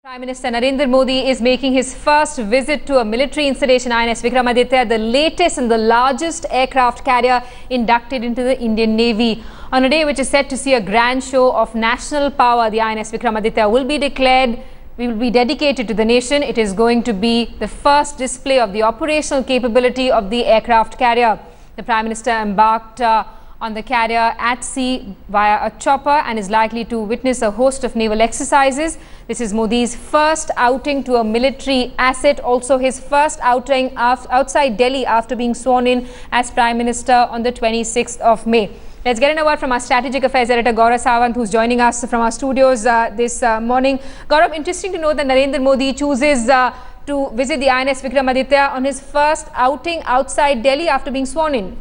Prime Minister Narendra Modi is making his first visit to a military installation, INS Vikramaditya, the latest and the largest aircraft carrier inducted into the Indian Navy. On a day which is set to see a grand show of national power, the INS Vikramaditya will be dedicated to the nation. It is going to be the first display of the operational capability of the aircraft carrier. The Prime Minister embarked on the carrier at sea via a chopper and is likely to witness a host of naval exercises. This is Modi's first outing to a military asset, also his first outing outside Delhi after being sworn in as Prime Minister on the 26th of May. Let's get in a word from our Strategic Affairs Editor Gaurav Sawant, who's joining us from our studios this morning. Gaurav, interesting to know that Narendra Modi chooses to visit the INS Vikramaditya on his first outing outside Delhi after being sworn in.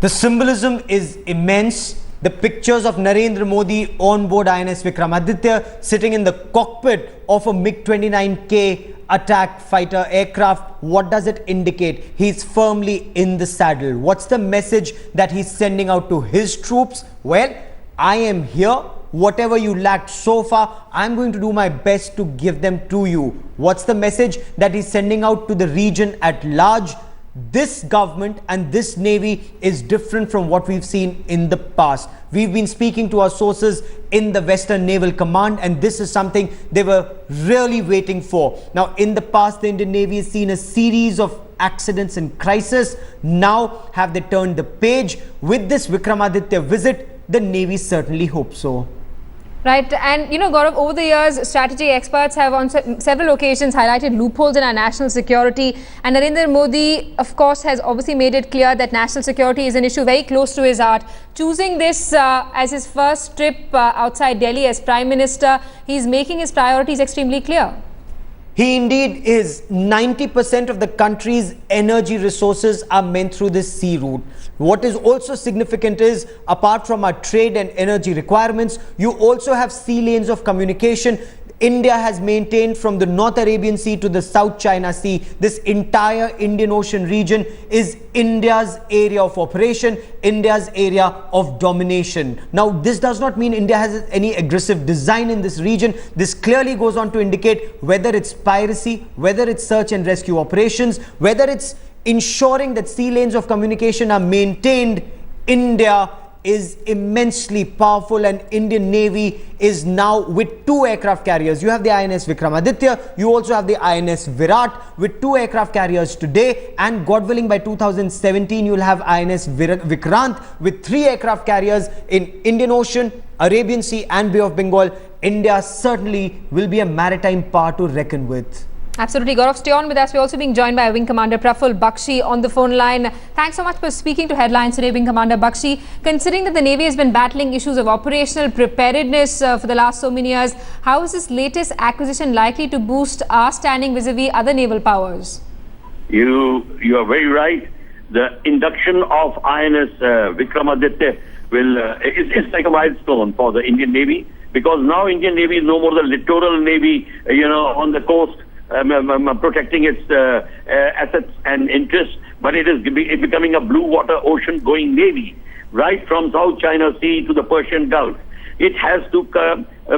The symbolism is immense. The pictures of Narendra Modi on board INS Vikramaditya sitting in the cockpit of a MiG-29K attack fighter aircraft. What does it indicate? He's firmly in the saddle. What's the message that he's sending out to his troops? Well, I am here. Whatever you lacked so far, I'm going to do my best to give them to you. What's the message that he's sending out to the region at large? This government and this Navy is different from what we've seen in the past. We've been speaking to our sources in the Western Naval Command, and this is something they were really waiting for. Now, in the past, the Indian Navy has seen a series of accidents and crisis. Now, have they turned the page? With this Vikramaditya visit, the Navy certainly hopes so. Right, and you know, Gaurav, over the years, strategy experts have on several occasions highlighted loopholes in our national security, and Narendra Modi, of course, has obviously made it clear that national security is an issue very close to his heart. Choosing this as his first trip outside Delhi as Prime Minister, he's making his priorities extremely clear. He indeed is. 90% of the country's energy resources are meant through this sea route. What is also significant is, apart from our trade and energy requirements, you also have sea lanes of communication. India has maintained from the North Arabian Sea to the South China Sea. This entire Indian Ocean region is India's area of operation, India's area of domination. Now, this does not mean India has any aggressive design in this region. This clearly goes on to indicate whether it's piracy, whether it's search and rescue operations, whether it's ensuring that sea lanes of communication are maintained. India is immensely powerful, and Indian Navy is now with two aircraft carriers. You have the INS Vikramaditya, you also have the INS Virat with two aircraft carriers today, and God willing by 2017 you will have INS Vikrant with three aircraft carriers in Indian Ocean, Arabian Sea and Bay of Bengal. India certainly will be a maritime power to reckon with. Absolutely. Gaurav, stay on with us. We're also being joined by Wing Commander Praful Bakshi on the phone line. Thanks so much for speaking to Headlines today, Wing Commander Bakshi. Considering that the Navy has been battling issues of operational preparedness for the last so many years, how is this latest acquisition likely to boost our standing vis-a-vis other naval powers? You are very right. The induction of INS Vikramaditya is like a milestone for the Indian Navy, because now Indian Navy is no more the littoral Navy, on the coast, protecting its assets and interests, but it is becoming a blue water ocean going Navy, right from South China Sea to the Persian Gulf. It has to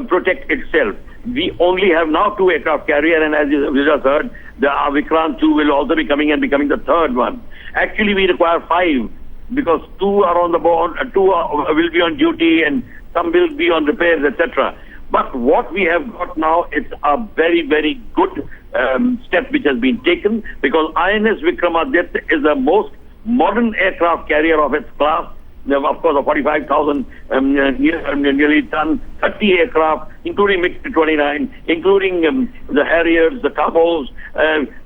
protect itself. We only have now two aircraft carrier, and as you just heard, the Vikrant 2 will also be coming and becoming the third one. Actually, we require 5, because 2 are on the board, 2 will be on duty, and some will be on repairs, etc. But what we have got now is a very, very good step which has been taken, because INS Vikramaditya is the most modern aircraft carrier of its class. Of course, a 45,000 nearly ton, 30 aircraft, including MiG-29, including the Harriers, the Camels.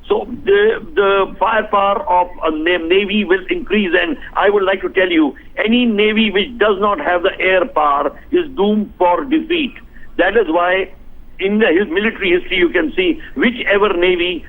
So the firepower of a Navy will increase, and I would like to tell you, any Navy which does not have the air power is doomed for defeat. That is why in the military history you can see whichever Navy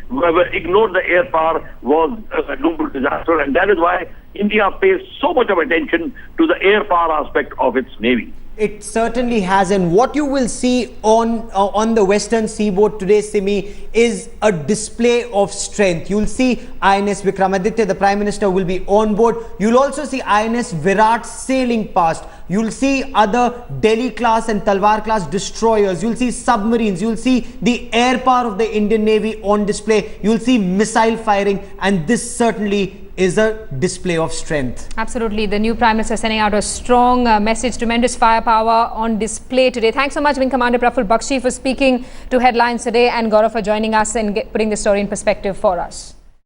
ignored the air power was doomed to disaster, and that is why India pays so much of attention to the air power aspect of its Navy. It certainly has, and what you will see on the western seaboard today, Simi, is a display of strength. You'll see INS Vikramaditya, the Prime Minister will be on board. You'll also see INS Virat sailing past. You'll see other Delhi class and Talwar class destroyers. You'll see submarines. You'll see the air power of the Indian Navy on display. You'll see missile firing, and this certainly is a display of strength. Absolutely. The new Prime Minister sending out a strong message, tremendous firepower on display today. Thanks so much, Wing Commander Praful Bakshi, for speaking to Headlines today, and Gaurav for joining us and putting the story in perspective for us.